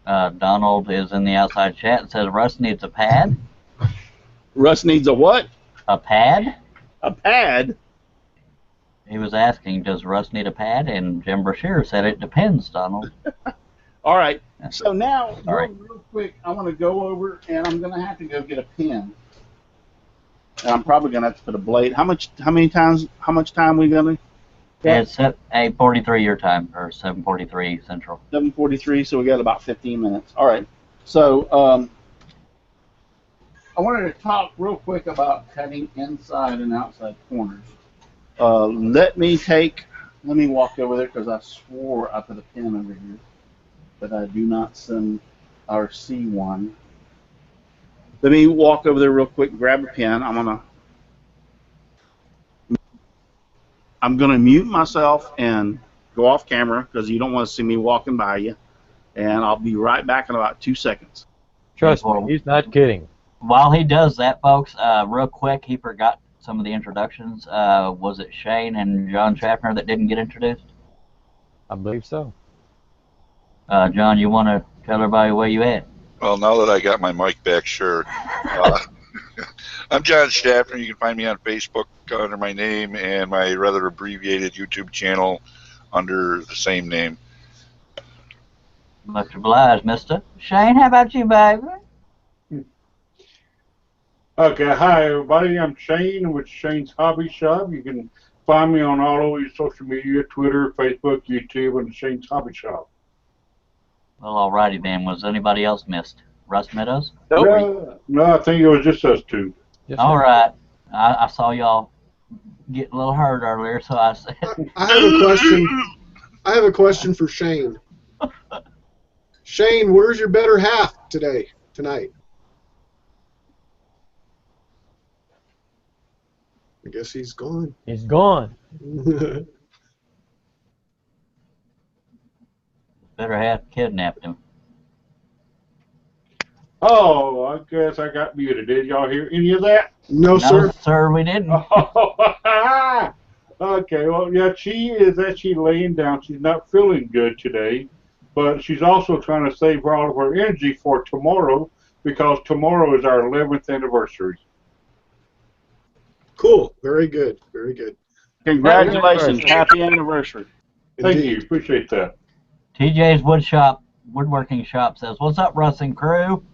Donald is in the outside chat and says Russ needs a pad. Russ needs a what? A pad? A pad? He was asking, does Russ need a pad? And Jim Brashear said it depends, Donald. All right. So now, All right. real quick, I want to go over, and I'm going to have to go get a pen. And I'm probably going to have to put a blade. How much time are we going to? It's at 8:43 your time, or 7:43 Central. 7:43, so we got about 15 minutes. All right. So I wanted to talk real quick about cutting inside and outside corners. Let me walk over there because I swore I put a pen over here, but I do not see one. Let me walk over there real quick, grab a pen. I'm gonna mute myself and go off camera because you don't want to see me walking by you, and I'll be right back in about 2 seconds. Trust me, he's not kidding. While he does that, folks, real quick, he forgot some of the introductions. Was it Shane and John Shaffner that didn't get introduced? I believe so. John, you want to tell everybody where you at? Well, now that I got my mic back, sure. I'm John Shaffner. You can find me on Facebook under my name and my rather abbreviated YouTube channel under the same name. Much obliged, mister. Shane, how about you, baby? Okay, hi everybody. I'm Shane with Shane's Hobby Shop. You can find me on all over your social media, Twitter, Facebook, YouTube, and Shane's Hobby Shop. Well, alrighty then. Was anybody else missed? Russ Meadows? No, I think it was just us two. All right. I saw y'all get a little hurt earlier, so I said. I have a question. I have a question for Shane. Shane, where's your better half tonight? I guess he's gone. He's gone. Better have kidnapped him. Oh, I guess I got muted. Did y'all hear any of that? No, sir. No, sir, we didn't. Okay, well, yeah, she is actually laying down. She's not feeling good today, but she's also trying to save all of her energy for tomorrow because tomorrow is our 11th anniversary. Cool. Very good. Very good. Congratulations. Happy anniversary. Thank Indeed. you. Appreciate that. TJ's Woodworking Shop says, "What's up, Russ and crew?"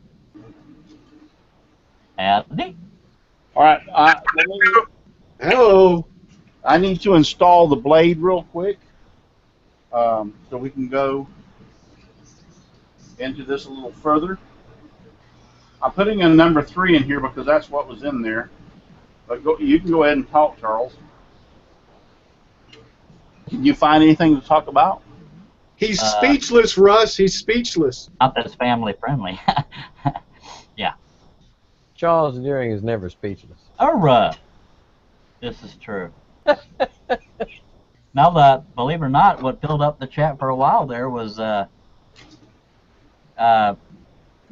Howdy. All right. Hello. I need to install the blade real quick, so we can go into this a little further. I'm putting a number 3 in here because that's what was in there. But you can go ahead and talk, Charles. Can you find anything to talk about? He's speechless, Russ. He's speechless. Not that it's family friendly. Yeah. Charles Deering is never speechless. Alright. This is true. Now that, believe it or not, what filled up the chat for a while there was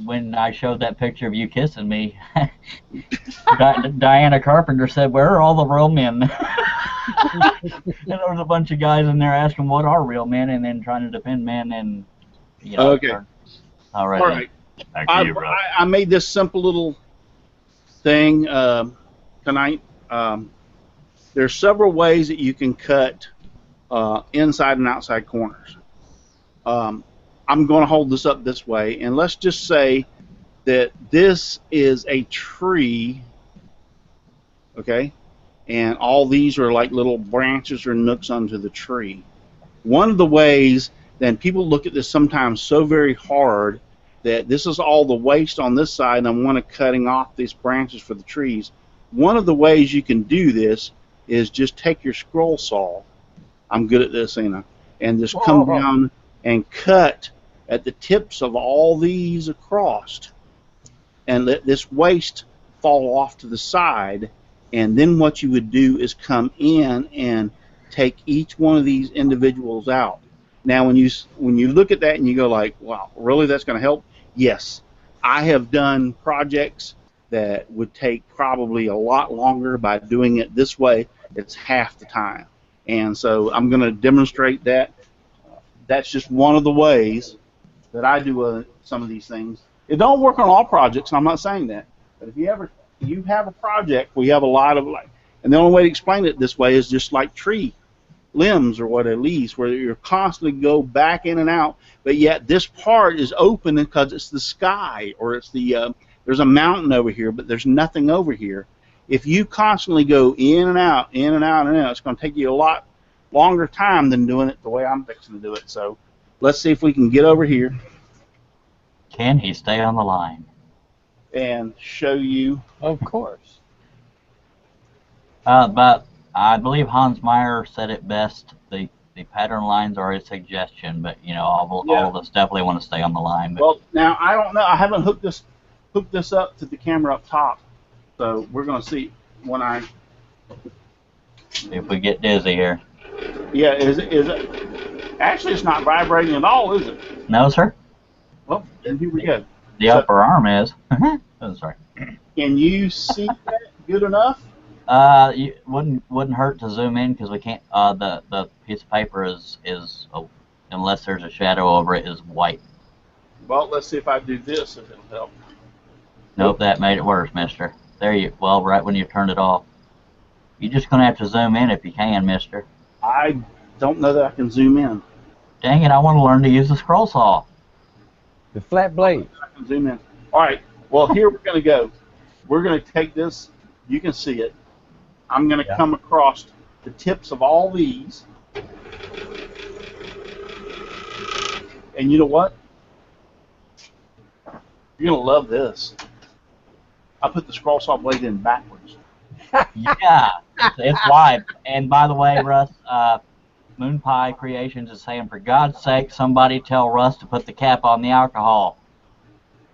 when I showed that picture of you kissing me. Diana Carpenter said, "Where are all the real men?" And there was a bunch of guys in there asking what are real men, and then trying to defend men, and you know. Okay. All right. I made this simple little thing tonight. There's several ways that you can cut inside and outside corners. I'm going to hold this up this way, and let's just say that this is a tree okay? And all these are like little branches or nooks under the tree. One of the ways, then people look at this sometimes so very hard that this is all the waste on this side and I want to cutting off these branches for the trees. One of the ways you can do this is just take your scroll saw. I'm good at this, ain't I? And just come down and cut at the tips of all these across and let this waste fall off to the side. And then what you would do is come in and take each one of these individuals out. Now, when you look at that and you go like, wow, really that's going to help? Yes. I have done projects that would take probably a lot longer by doing it this way. It's half the time. And so I'm going to demonstrate that. That's just one of the ways that I do some of these things. It don't work on all projects, and I'm not saying that. But if you have a project where you have a lot of, like, and the only way to explain it this way is just like tree limbs or what, at least, where you're constantly go back in and out, but yet this part is open because it's the sky, or it's the there's a mountain over here, but there's nothing over here. If you constantly go in and out, in and out, and out, it's going to take you a lot longer time than doing it the way I'm fixing to do it. So let's see if we can get over here. Can he stay on the line? And show you. Of course. But I believe Hans Meyer said it best. The pattern lines are a suggestion, but you know, all of us definitely want to stay on the line. But well, now I don't know. I haven't hooked this up to the camera up top, so we're going to see when I. If we get dizzy here. Yeah, is it? Actually, it's not vibrating at all, is it? No, sir. Well, then here we go. The upper arm is. Oh, sorry. Can you see that good enough? You wouldn't hurt to zoom in because we can't. The piece of paper is unless there's a shadow over it, is white. Well, let's see if I do this, if it'll help. Nope, that made it worse, mister. There you. Well, right when you turned it off. You're just gonna have to zoom in if you can, mister. I don't know that I can zoom in. Dang it! I want to learn to use the scroll saw. The flat blade. I can zoom in. All right. Well, here we're gonna go. We're gonna take this. You can see it. I'm going to come across the tips of all these. And you know what? You're going to love this. I put the scroll saw blade in backwards. Yeah, it's live. And by the way, Russ, Moon Pie Creations is saying, for God's sake, somebody tell Russ to put the cap on the alcohol.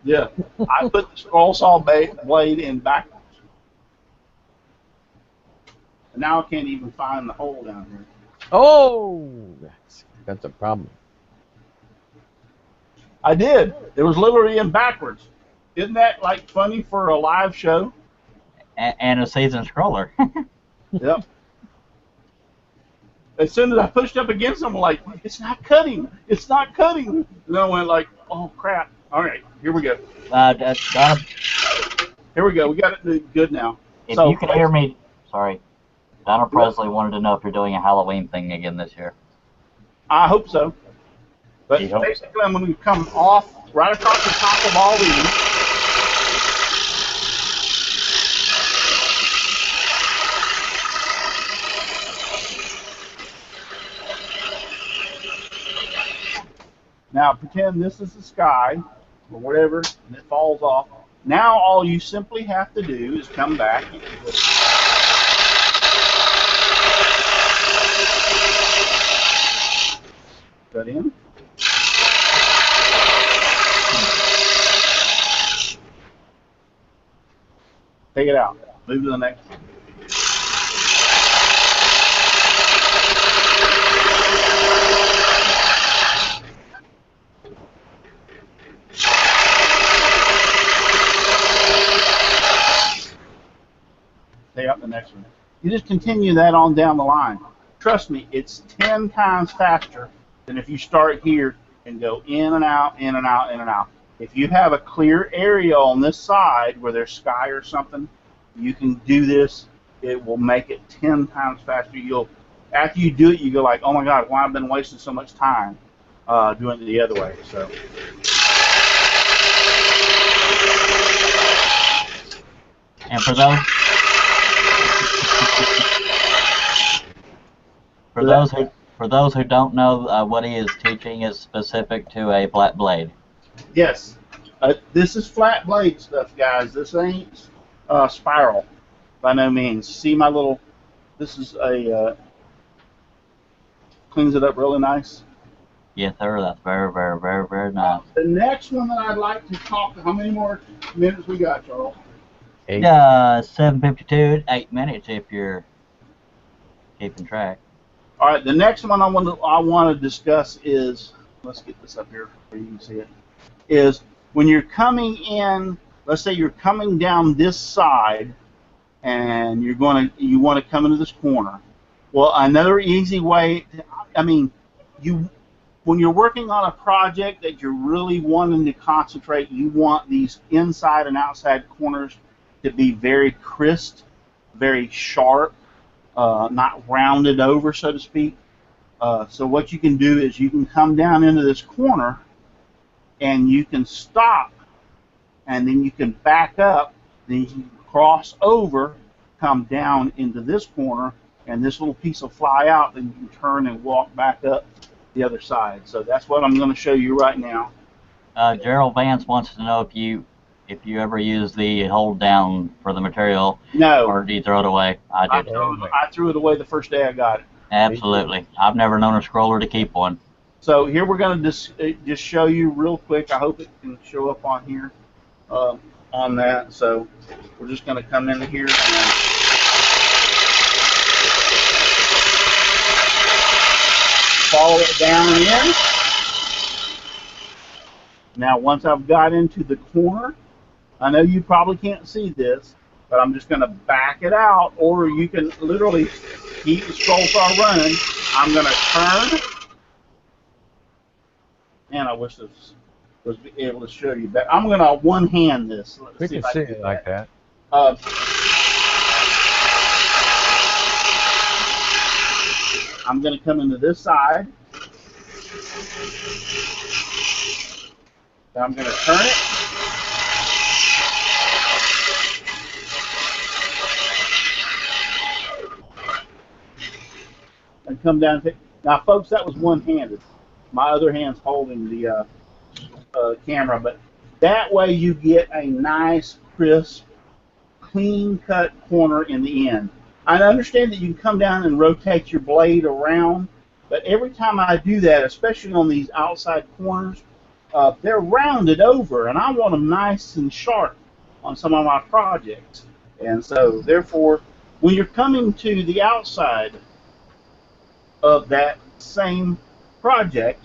Yeah, I put the scroll saw blade in backwards. Now I can't even find the hole down here. Oh, that's a problem. I did. It was literally in backwards. Isn't that like funny for a live show? And a seasoned scroller. Yep. As soon as I pushed up against them, I'm like, it's not cutting. It's not cutting. And then I went like, oh crap. All right, here we go. Here we go. We got it good now. If you can hear me, sorry. Donna Presley wanted to know if you're doing a Halloween thing again this year. I hope so. But basically, I'm going to come off right across the top of all these. Now, pretend this is the sky, or whatever, and it falls off. Now, all you simply have to do is come back. Cut in. Take it out. Move to the next one. Take out the next one. You just continue that on down the line. Trust me, it's 10 times faster than if you start here and go in and out, in and out, in and out. If you have a clear area on this side where there's sky or something, you can do this. It will make it 10 times faster. After you do it, you go like, oh my God, why have I been wasting so much time doing it the other way? So. And for those For those who don't know, what he is teaching is specific to a flat blade. Yes. This is flat blade stuff, guys. This ain't spiral by no means. See my little, this is a, cleans it up really nice. Yes, sir. That's very, very, very, very nice. The next one that I'd like to talk, how many more minutes we got, Charles? 7:52, 8 minutes if you're keeping track. All right, the next one I want to discuss is, let's get this up here where you can see it, is when you're coming in, let's say you're coming down this side and you want to come into this corner. Well, another easy way, when you're working on a project that you're really wanting to concentrate, you want these inside and outside corners to be very crisp, very sharp, not rounded over, so to speak. So what you can do is you can come down into this corner and you can stop, and then you can back up, then you can cross over, come down into this corner, and this little piece will fly out, then you can turn and walk back up the other side. So that's what I'm going to show you right now. Gerald Vance wants to know if you ever use the hold down for the material. No. Or do you throw it away? I did. I threw it away the first day I got it. Absolutely. I've never known a scroller to keep one. So here we're going to just show you real quick. I hope it can show up on here, on that. So we're just going to come in here and follow it down and in. Now, once I've got into the corner, I know you probably can't see this, but I'm just going to back it out, or you can literally keep the scroll saw running. I'm going to turn, and I wish this was able to show you better. I'm going to one-hand this. We can see it like that. I'm going to come into this side. Then I'm going to turn it. And come down. Now, folks, that was one-handed. My other hand's holding the camera, but that way you get a nice, crisp, clean-cut corner in the end. I understand that you can come down and rotate your blade around, but every time I do that, especially on these outside corners, they're rounded over, and I want them nice and sharp on some of my projects. And so, therefore, when you're coming to the outside of that same project,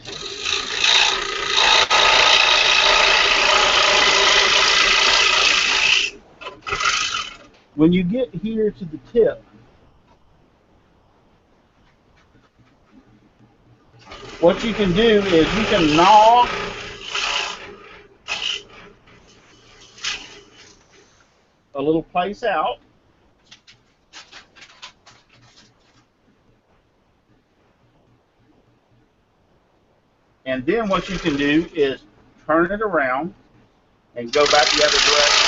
when you get here to the tip, what you can do is you can gnaw a little place out. And then what you can do is turn it around and go back the other direction.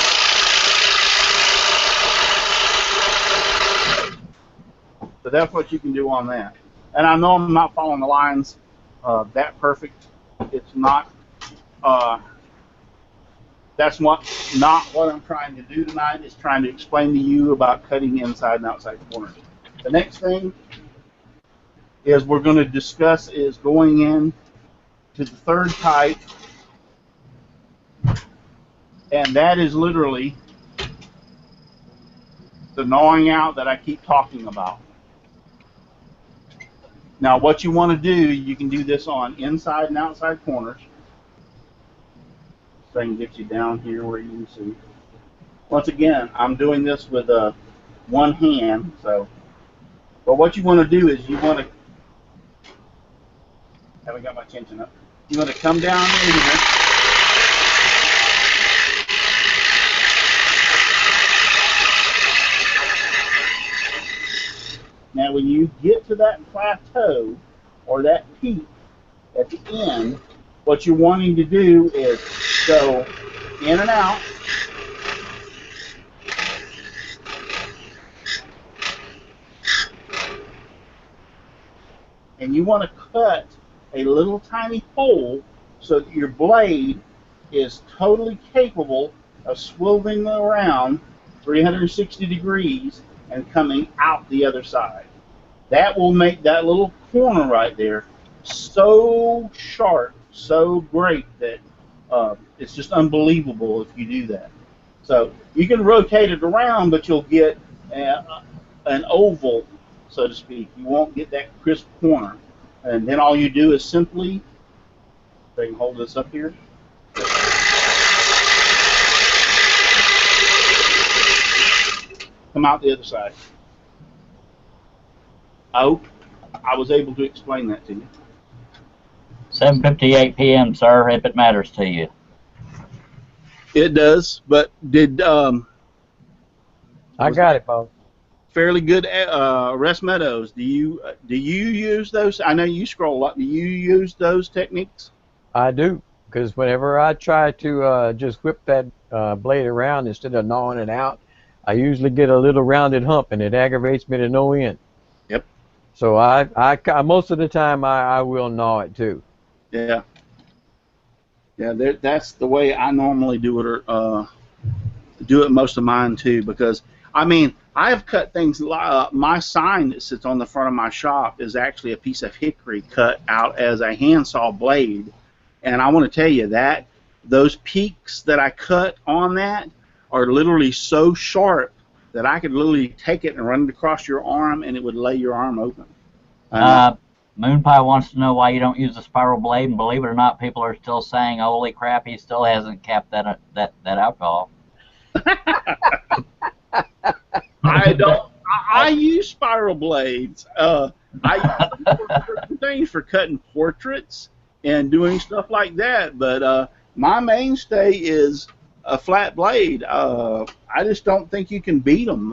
So that's what you can do on that. And I know I'm not following the lines that perfect. It's not. That's not what I'm trying to do tonight. Is trying to explain to you about cutting inside and outside corners. The next thing is we're going to discuss is going in to the third type, and that is literally the gnawing out that I keep talking about. Now, what you want to do, you can do this on inside and outside corners. So I can get you down here where you can see. Once again, I'm doing this with one hand. So, but what you want to do is you want to. Haven't got my tension up. You want to come down in here. Now, when you get to that plateau or that peak at the end, what you're wanting to do is go in and out. and you want to cut a little tiny hole so that your blade is totally capable of swiveling around 360 degrees and coming out the other side. That will make that little corner right there so sharp, so great that it's just unbelievable if you do that. So you can rotate it around, but you'll get an oval, so to speak. You won't get that crisp corner. And then all you do is simply, if I can hold this up here, come out the other side. I hope I was able to explain that to you. 7:58 p.m., sir, if it matters to you. It does, but did I got it, Paul. fairly good Russ Meadows. Do you use those? I know you scroll a lot. Do you use those techniques? I do, because whenever I try to just whip that blade around instead of gnawing it out, I usually get a little rounded hump, and it aggravates me to no end. Yep. So I most of the time I will gnaw it too. Yeah. Yeah, that's the way I normally do it, or do it most of mine too. Because I mean, I've cut things. My sign that sits on the front of my shop is actually a piece of hickory cut out as a handsaw blade, and I want to tell you that those peaks that I cut on that are literally so sharp that I could literally take it and run it across your arm, and it would lay your arm open. Moon Pie wants to know why you don't use a spiral blade, and believe it or not, people are still saying, "Holy crap, he still hasn't capped that alcohol." I don't. I use spiral blades. I use certain things for cutting portraits and doing stuff like that, but my mainstay is a flat blade. I just don't think you can beat them.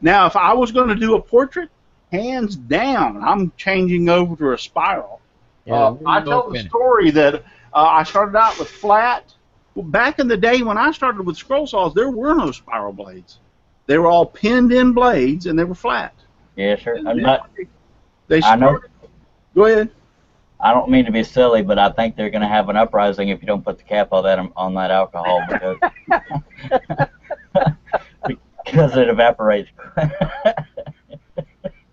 Now, if I was going to do a portrait, hands down, I'm changing over to a spiral. Yeah, I tell the story that I started out with flat. Well, back in the day when I started with scroll saws, there were no spiral blades. They were all pinned-in blades, and they were flat. Yeah, sure. They I know. Go ahead. I don't mean to be silly, but I think they're going to have an uprising if you don't put the cap on that alcohol because it evaporates.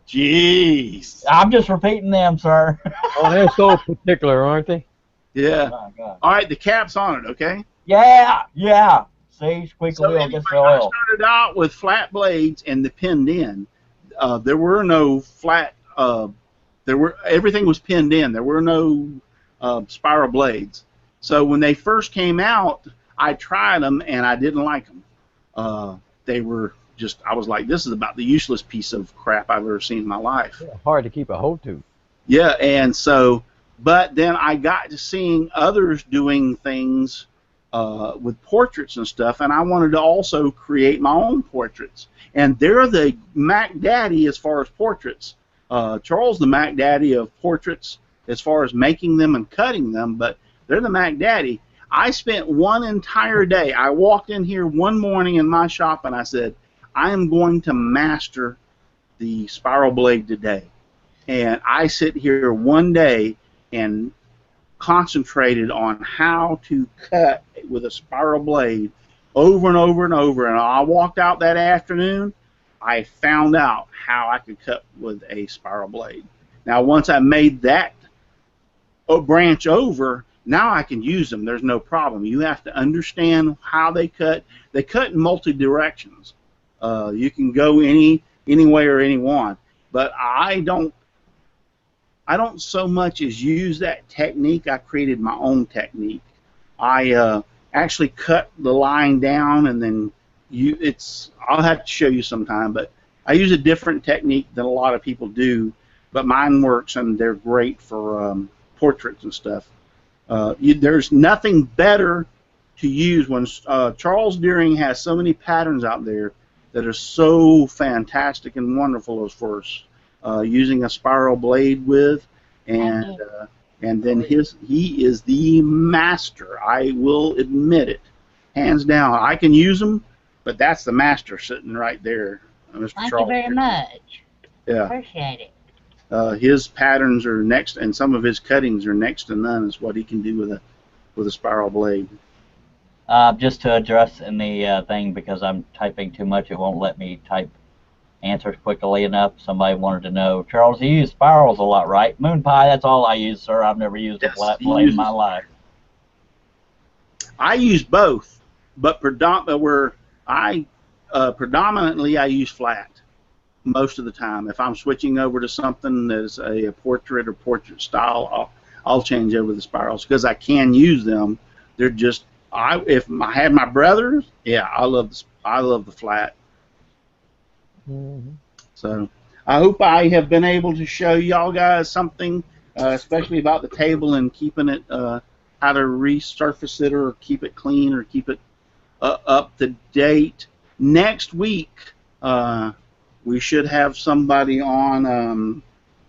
Jeez. I'm just repeating them, sir. Oh, they're so particular, aren't they? Yeah. Oh, God. All right, the cap's on it, okay? Yeah. See, squeaky So wheel anyway, gets the I oil. started out with flat blades and the pinned in. There were no flat. Everything was pinned in. There were no spiral blades. So when they first came out, I tried them and I didn't like them. They were just. I was like, this is about the useless piece of crap I've ever seen in my life. Yeah, hard to keep a hold to. Yeah, and so, but then I got to seeing others doing things with portraits and stuff, and I wanted to also create my own portraits. And they're the Mac Daddy as far as portraits. Charles the Mac Daddy of portraits as far as making them and cutting them, but they're the Mac Daddy. I spent one entire day. I walked in here one morning in my shop and I said, I am going to master the spiral blade today. And I sit here one day and concentrated on how to cut with a spiral blade over and over and over. And I walked out that afternoon, I found out how I could cut with a spiral blade. Now, once I made that branch over, now I can use them. There's no problem. You have to understand how they cut. They cut in multi-directions. You can go any way or any one. But I don't so much as use that technique. I created my own technique. I actually cut the line down, and then I'll have to show you sometime, but I use a different technique than a lot of people do, but mine works, and they're great for portraits and stuff. There's nothing better to use when Charles Deering has so many patterns out there that are so fantastic and wonderful as far as using a spiral blade with, and then he is the master. I will admit it, hands down. I can use them, but that's the master sitting right there, Mr. Thank Charles. you very much. Yeah. Appreciate it. his patterns are next, and some of his cuttings are next to none. Is what he can do with a spiral blade. Just to address in the thing, because I'm typing too much, it won't let me type answers quickly enough. Somebody wanted to know, Charles, you use spirals a lot, right? Moon pie, that's all I use, sir. I've never used a flat blade in my life. I use both, but predominantly I use flat most of the time. If I'm switching over to something that's a portrait or portrait style, I'll change over the spirals because I can use them. They're just if I had my brothers, yeah, I love the flat. Mm-hmm. So I hope I have been able to show y'all guys something, especially about the table and keeping it, how to resurface it or keep it clean or keep it up to date. Next week, we should have somebody on.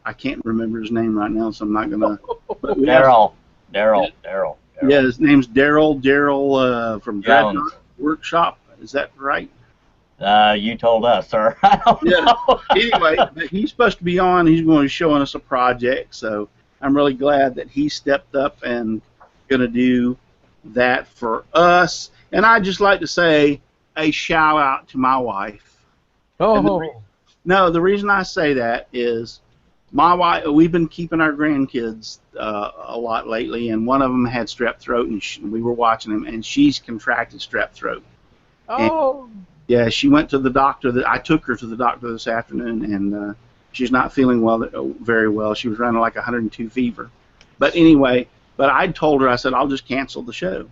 I can't remember his name right now, so I'm not gonna. Daryl. Yeah, his name's Daryl. Daryl from Dreadnought Workshop. Is that right? You told us, sir. I don't know. Anyway, but he's supposed to be on. He's going to be showing us a project, so I'm really glad that he stepped up and going to do that for us. And I'd just like to say a shout out to my wife. Oh. No, the reason I say that is my wife. We've been keeping our grandkids a lot lately, and one of them had strep throat, and we were watching them, and she's contracted strep throat. Oh. And, yeah, she went to the doctor. I took her to the doctor this afternoon, and she's not feeling very well. She was running like 102 fever. But anyway, I told her, I said, I'll just cancel the show.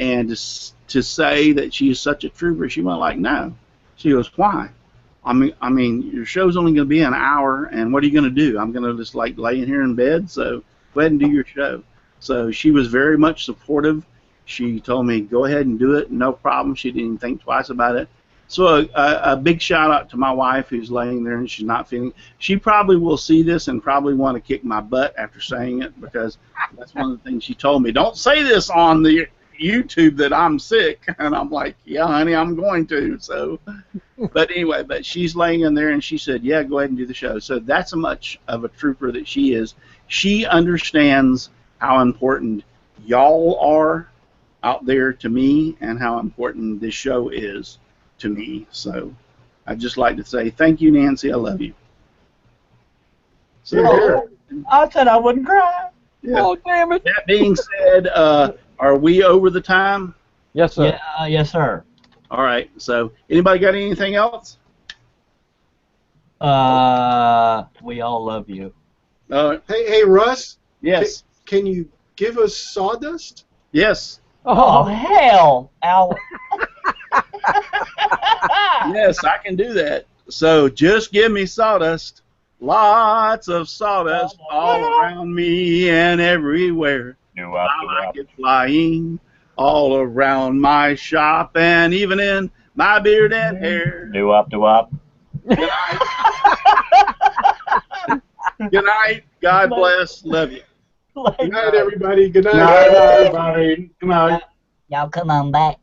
And to say that she's such a trooper, she went like, no. She goes, why? I mean, your show's only going to be an hour, and what are you going to do? I'm going to just like lay in here in bed, so go ahead and do your show. So she was very much supportive. She told me, go ahead and do it, no problem. She didn't even think twice about it. So a big shout out to my wife who's laying there and she's not feeling. She probably will see this and probably want to kick my butt after saying it because that's one of the things she told me. Don't say this on the YouTube that I'm sick, and I'm like, yeah, honey, I'm going to. So, but anyway, but she's laying in there and she said, yeah, go ahead and do the show. So that's how much of a trooper that she is. She understands how important y'all are out there to me and how important this show is to me. So I'd just like to say thank you, Nancy. I love you. So, I said I wouldn't cry. Yeah. Oh, damn it. That being said, are we over the time? Yes, sir. Yeah, yes, sir. All right. So anybody got anything else? We all love you. Hey, Russ. Yes. Can you give us sawdust? Yes. Oh, hell, Al. Yes, I can do that. So just give me sawdust. Lots of sawdust all around me and everywhere. I like it flying all around my shop and even in my beard and hair. Do-up. Good night. Good night. God bless. Love you. Good night, everybody. Good night. Good night, everybody. Good night. Y'all come on back.